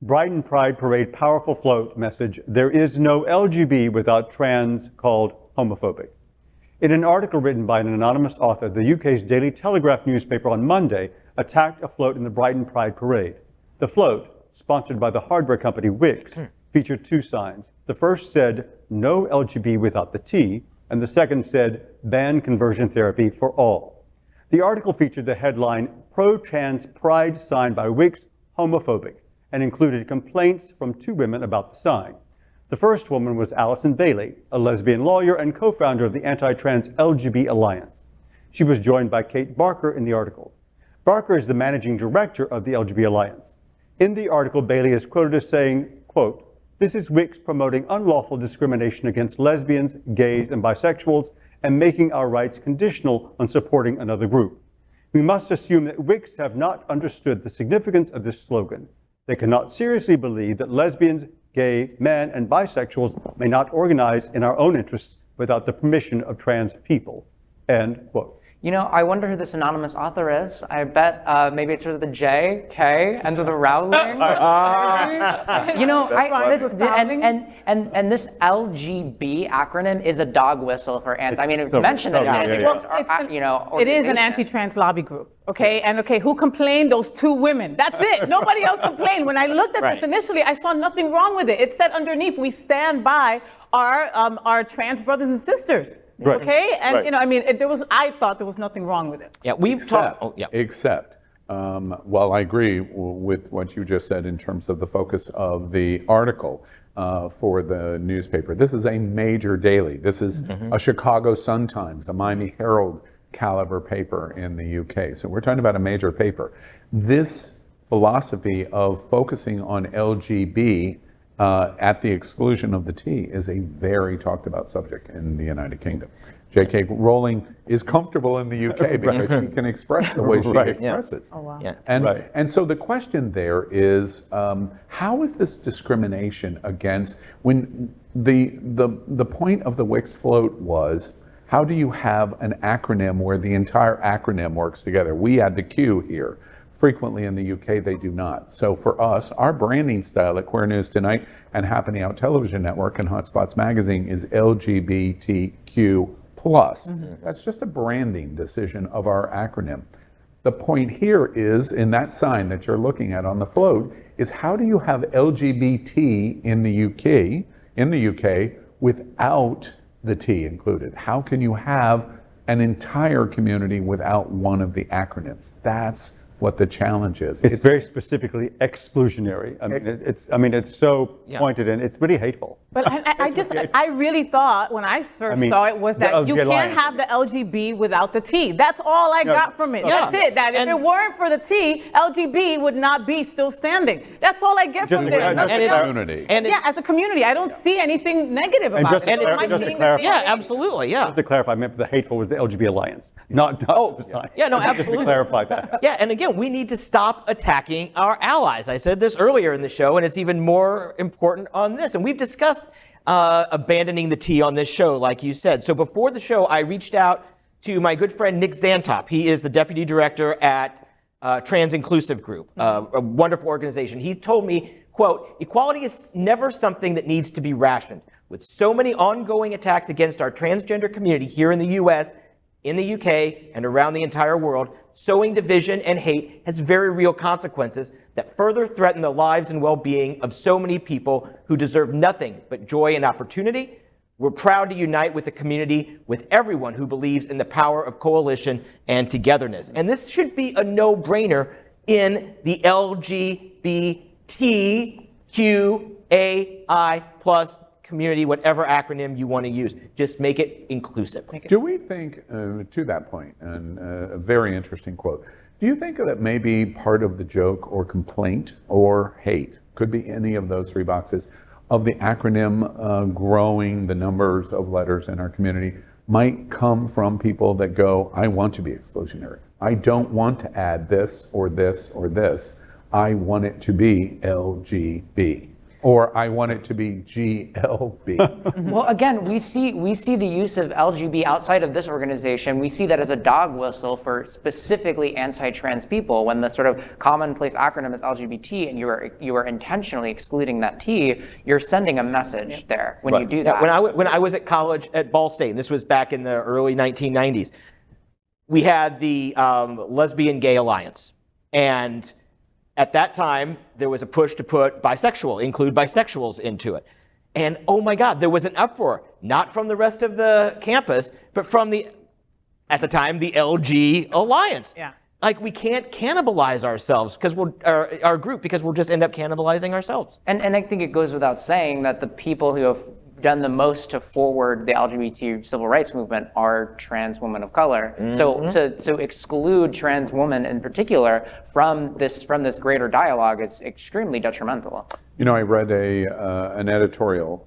Brighton Pride Parade powerful float message, there is no LGB without trans, called homophobic. In an article written by an anonymous author, the UK's Daily Telegraph newspaper on Monday attacked a float in the Brighton Pride Parade. The float, sponsored by the hardware company Wix, featured two signs. The first said, no LGB without the T, and the second said, ban conversion therapy for all. The article featured the headline, pro-trans pride sign by Wix, homophobic, and included complaints from two women about the sign. The first woman was Alison Bailey, a lesbian lawyer and co-founder of the anti-trans LGB Alliance. She was joined by Kate Barker in the article. Barker is the managing director of the LGB Alliance. In the article, Bailey is quoted as saying, quote, "This is Wix promoting unlawful discrimination against lesbians, gays, and bisexuals, and making our rights conditional on supporting another group. We must assume that Wix have not understood the significance of this slogan. They cannot seriously believe that lesbians, gay, men, and bisexuals may not organize in our own interests without the permission of trans people." End quote. You know, I wonder who this anonymous author is. I bet maybe it's sort of the J, K, and the Rowling. You know, and this LGB acronym is a dog whistle for ants. I mean, it's mentioned that it is an anti-trans lobby group. Okay, and who complained? Those two women. That's it. Nobody else complained. When I looked at this initially, I saw nothing wrong with it. It said underneath, we stand by our trans brothers and sisters. Right. Okay, and you know, I mean, I thought there was nothing wrong with it. Yeah, Except, well, I agree with what you just said in terms of the focus of the article for the newspaper. This is a major daily. This is a Chicago Sun-Times, a Miami Herald caliber paper in the UK. So we're talking about a major paper. This philosophy of focusing on LGB at the exclusion of the T is a very talked about subject in the United Kingdom. J.K. Rowling is comfortable in the UK because she can express the way she expresses. Oh, wow. And so the question there is, how is this discrimination against, when the point of the Wix float was, how do you have an acronym where the entire acronym works together? We add the Q here. Frequently in the UK, they do not. So for us, our branding style at Queer News Tonight and Happening Out Television Network and Hotspots Magazine is LGBTQ+. That's just a branding decision of our acronym. The point here is, in that sign that you're looking at on the float, is how do you have LGBT in the UK without the T included? How can you have an entire community without one of the acronyms? That's what the challenge is. It's very specifically exclusionary. I mean, it's so pointed and it's really hateful. But I really thought when I first saw it was that you can't have the LGB without the T. That's all I got from it. That's it. That if it weren't for the T, LGB would not be still standing. That's all I get from there. As a community, I don't see anything negative about it. Absolutely. Just to clarify, I meant the hateful was the LGB Alliance, not the sign. Absolutely. Just to clarify that. Yeah, and again, we need to stop attacking our allies. I said this earlier in the show, and it's even more important on this. And we've discussed abandoning the T on this show, like you said. So before the show, I reached out to my good friend Nick Zantop. He is the deputy director at Trans Inclusive Group, a wonderful organization. He told me, quote, "Equality is never something that needs to be rationed. With so many ongoing attacks against our transgender community here in the US, in the UK, and around the entire world, sowing division and hate has very real consequences that further threaten the lives and well-being of so many people who deserve nothing but joy and opportunity. We're proud to unite with the community, with everyone who believes in the power of coalition and togetherness." And this should be a no-brainer in the LGBTQAI+ community, whatever acronym you want to use. Just make it inclusive. Do we think, to that point, and a very interesting quote, do you think that maybe part of the joke or complaint or hate, could be any of those three boxes, of the acronym growing the numbers of letters in our community might come from people that go, I want to be exclusionary. I don't want to add this or this or this. I want it to be LGB. Or I want it to be GLB. Well, again, we see the use of LGB outside of this organization. We see that as a dog whistle for specifically anti-trans people. When the sort of commonplace acronym is LGBT, and you are intentionally excluding that T, you're sending a message there when you do that. When I was at college at Ball State, and this was back in the early 1990s, we had the Lesbian-Gay Alliance, and at that time, there was a push to include bisexuals into it. And oh my God, there was an uproar, not from the rest of the campus, but from at the time, the LG Alliance. Yeah. Like, we can't cannibalize ourselves because our group, because we'll just end up cannibalizing ourselves. And I think it goes without saying that the people who have done the most to forward the LGBT civil rights movement are trans women of color. So to exclude trans women in particular from this greater dialogue, it's extremely detrimental. You know, I read an editorial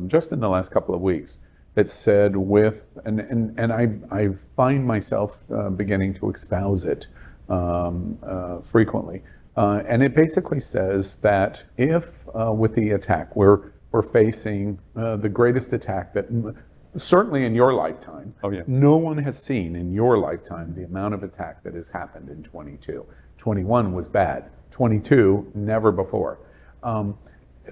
just in the last couple of weeks that said and I find myself beginning to espouse it frequently. And it basically says that if with the attack we're facing the greatest attack that certainly in your lifetime, no one has seen in your lifetime the amount of attack that has happened in 22. 21 was bad. 22, never before.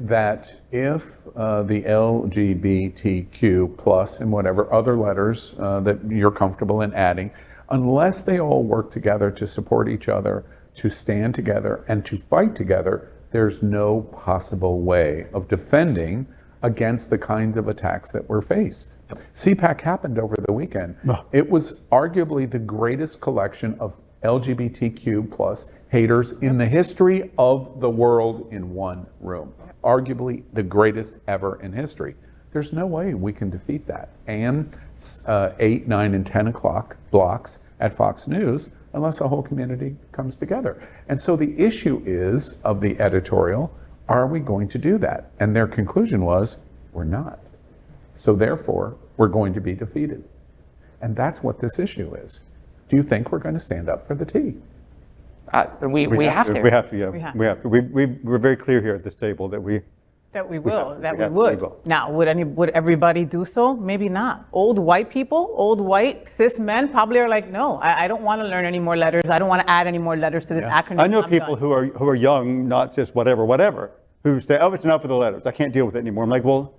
That if the LGBTQ plus and whatever other letters that you're comfortable in adding, unless they all work together to support each other, to stand together and to fight together, there's no possible way of defending against the kind of attacks that we're faced. CPAC happened over the weekend. It was arguably the greatest collection of LGBTQ plus haters in the history of the world in one room. Arguably the greatest ever in history. There's no way we can defeat that. And 8, 9, and 10 o'clock blocks at Fox News unless the whole community comes together. And so the issue is, of the editorial, are we going to do that? And their conclusion was, we're not. So therefore, we're going to be defeated. And that's what this issue is. Do you think we're going to stand up for the T? We have to. We have to, We have to. We're very clear here at this table that we would. Now, would everybody do so? Maybe not. Old white people, old white cis men probably are like, no, I don't want to learn any more letters. I don't want to add any more letters to this acronym. I know people who are young, not cis, whatever, who say, oh, it's enough for the letters. I can't deal with it anymore. I'm like, well,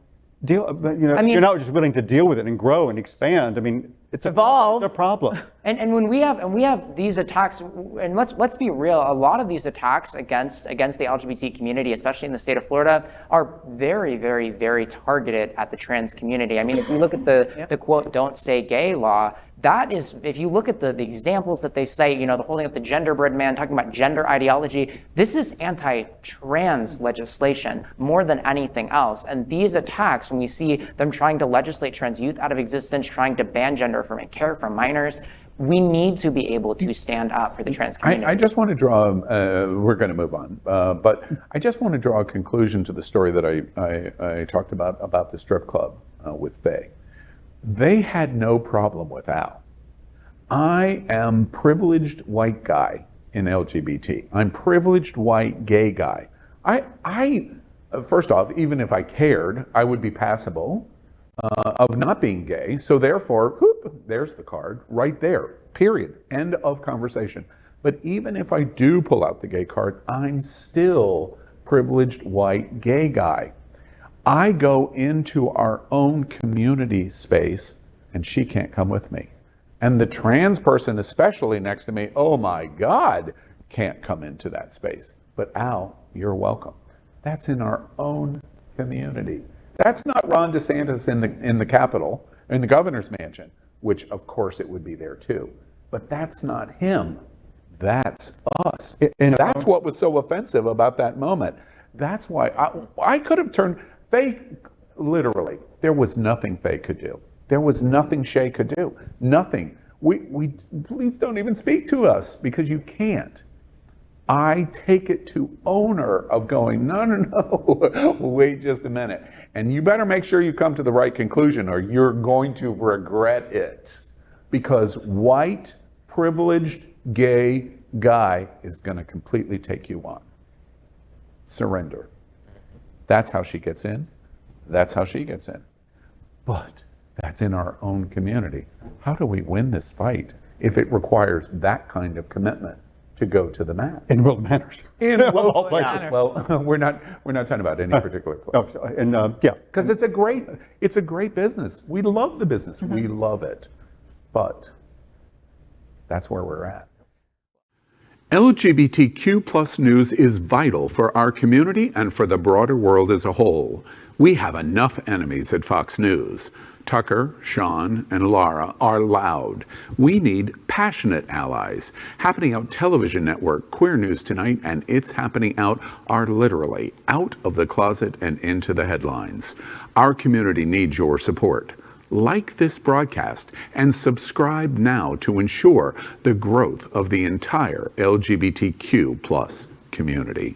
you're not just willing to deal with it and grow and expand. I mean, it's evolve. It's a problem. And when we have these attacks, and let's be real, a lot of these attacks against the LGBT community, especially in the state of Florida, are very, very, very targeted at the trans community. I mean, if you look at the quote, "Don't say gay" law, that is, if you look at the examples that they cite, the holding up the genderbread man, talking about gender ideology, this is anti-trans legislation more than anything else. And these attacks, when we see them trying to legislate trans youth out of existence, trying to ban gender affirming care from minors, we need to be able to stand up for the trans community. I just want to draw, we're going to move on, but I just want to draw a conclusion to the story that I talked about the strip club with Fay. They had no problem with Al. I am privileged white guy in LGBT. I'm privileged white gay guy. I first off, even if I cared, I would be passable of not being gay. So therefore, whoop, there's the card right there, period. End of conversation. But even if I do pull out the gay card, I'm still privileged white gay guy. I go into our own community space and she can't come with me. And the trans person, especially next to me, oh my God, can't come into that space. But Al, you're welcome. That's in our own community. That's not Ron DeSantis in the Capitol, in the governor's mansion, which of course it would be there too. But that's not him. That's us. And that's what was so offensive about that moment. That's why I could have turned Fay, literally, there was nothing Fay could do. There was nothing Shay could do. Nothing. We please don't even speak to us because you can't. I take it to owner of going, no, wait just a minute. And you better make sure you come to the right conclusion or you're going to regret it. Because white, privileged, gay guy is going to completely take you on. Surrender. That's how she gets in. That's how she gets in. But that's in our own community. How do we win this fight if it requires that kind of commitment to go to the mat? In Wilton Manors. In Wilton Manors. Well, we're not talking about any particular place. Because it's a great business. We love the business. We love it. But that's where we're at. LGBTQ plus news is vital for our community and for the broader world as a whole. We have enough enemies at Fox News. Tucker, Sean, and Laura are loud. We need passionate allies. Happening Out Television Network, Queer News Tonight, and It's Happening Out are literally out of the closet and into the headlines. Our community needs your support. Like this broadcast and subscribe now to ensure the growth of the entire LGBTQ plus community.